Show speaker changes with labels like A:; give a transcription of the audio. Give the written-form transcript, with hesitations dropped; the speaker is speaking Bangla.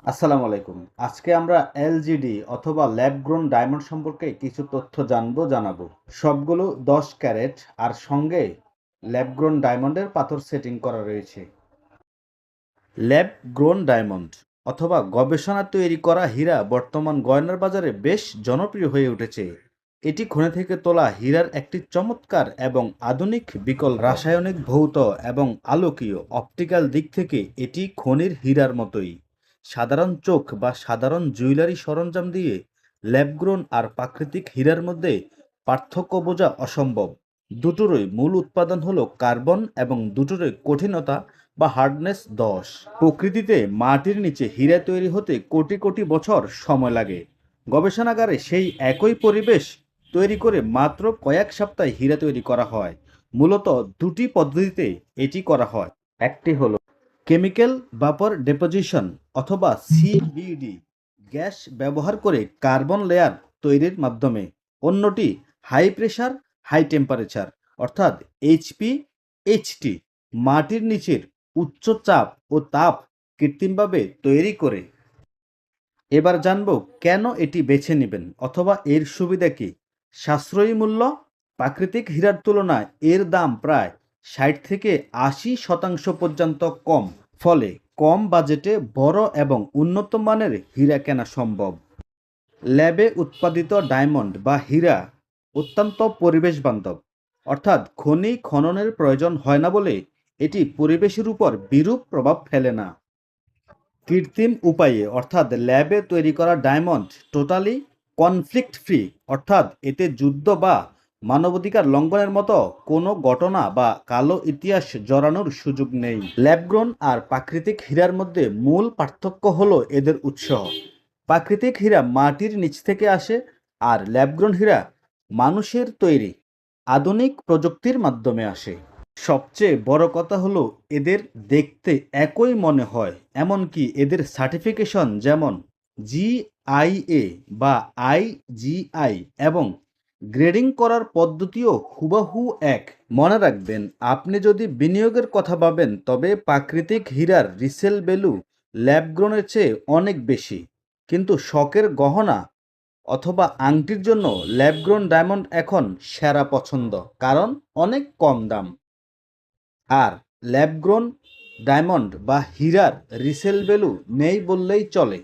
A: আসসালামু আলাইকুম। আজকে আমরা এলজিডি অথবা ল্যাব গ্রোন ডায়মন্ড সম্পর্কে কিছু তথ্য জানাবো। সবগুলো 10 ক্যারেট আর সঙ্গে ল্যাব গ্রোন ডায়মন্ডের পাথর সেটিং করা রয়েছে। ল্যাব গ্রোন ডায়মন্ড অথবা গবেষণা তৈরি করা হীরা বর্তমান গয়নার বাজারে বেশ জনপ্রিয় হয়ে উঠেছে। এটি খনি থেকে তোলা হীরার একটি চমৎকার এবং আধুনিক বিকল্প। রাসায়নিক, ভৌত এবং আলোকীয় অপটিক্যাল দিক থেকে এটি খনির হীরার মতোই। সাধারণ চোখ বা সাধারণ জুয়েলারি সরঞ্জাম দিয়ে ল্যাবগ্রোন আর প্রাকৃতিক হীরার মধ্যে পার্থক্য বোঝা অসম্ভব। দুটোরই মূল উৎপাদন হলো কার্বন এবং দুটোরই কঠিনতা বা হার্ডনেস 10। প্রকৃতিতে মাটির নিচে হীরা তৈরি হতে কোটি কোটি বছর সময় লাগে। গবেষণাগারে সেই একই পরিবেশ তৈরি করে মাত্র কয়েক সপ্তাহে হীরা তৈরি করা হয়। মূলত দুটি পদ্ধতিতে এটি করা হয়। একটি হলো কেমিক্যাল ভাপর ডিপোজিশন অথবা সিভিডি, গ্যাস ব্যবহার করে কার্বন লেয়ার তৈরির মাধ্যমে। অন্যটি হাই প্রেশার হাই টেম্পারেচার অর্থাৎ এইচপিএইচটি, মাটির নিচের উচ্চ চাপ ও তাপ কৃত্রিমভাবে তৈরি করে। এবার জানবো কেন এটি বেছে নেবেন অথবা এর সুবিধা কি। সাশ্রয়ী মূল্য, প্রাকৃতিক হীরার তুলনায় এর দাম প্রায় 60 থেকে 80% পর্যন্ত কম। ফলে কম বাজেটে বড় এবং উন্নত মানের হীরা কেনা সম্ভব। ল্যাবে উৎপাদিত ডায়মন্ড বা হীরা অত্যন্ত পরিবেশ বান্ধব, অর্থাৎ খনি খননের প্রয়োজন হয় না বলে এটি পরিবেশের উপর বিরূপ প্রভাব ফেলে না। কৃত্রিম উপায়ে অর্থাৎ ল্যাবে তৈরি করা ডায়মন্ড টোটালি কনফ্লিক্ট ফ্রি, অর্থাৎ এতে যুদ্ধ বা মানবাধিকার লঙ্ঘনের মতো কোনো ঘটনা বা কালো ইতিহাস জড়ানোর সুযোগ নেই। ল্যাবগ্রোন আর প্রাকৃতিক হীরার মধ্যে মূল পার্থক্য হলো এদের উৎস। প্রাকৃতিক হীরা মাটির নিচ থেকে আসে আর ল্যাবগ্রোন হীরা মানুষের তৈরি আধুনিক প্রযুক্তির মাধ্যমে আসে। সবচেয়ে বড় কথা হলো এদের দেখতে একই মনে হয়, এমনকি এদের সার্টিফিকেশন যেমন জিআইএ বা আইজিআই এবং গ্রেডিং করার পদ্ধতিও হুবহু এক। মনে রাখবেন, আপনি যদি বিনিয়োগের কথা ভাবেন তবে প্রাকৃতিক হীরার রিসেল ভ্যালু ল্যাবগ্রোনের চেয়ে অনেক বেশি। কিন্তু শখের গহনা অথবা আংটির জন্য ল্যাবগ্রোন ডায়মন্ড এখন সেরা পছন্দ, কারণ অনেক কম দাম। আর ল্যাব গ্রোন ডায়মন্ড বা হীরার রিসেল ভ্যালু নেই বললেই চলে।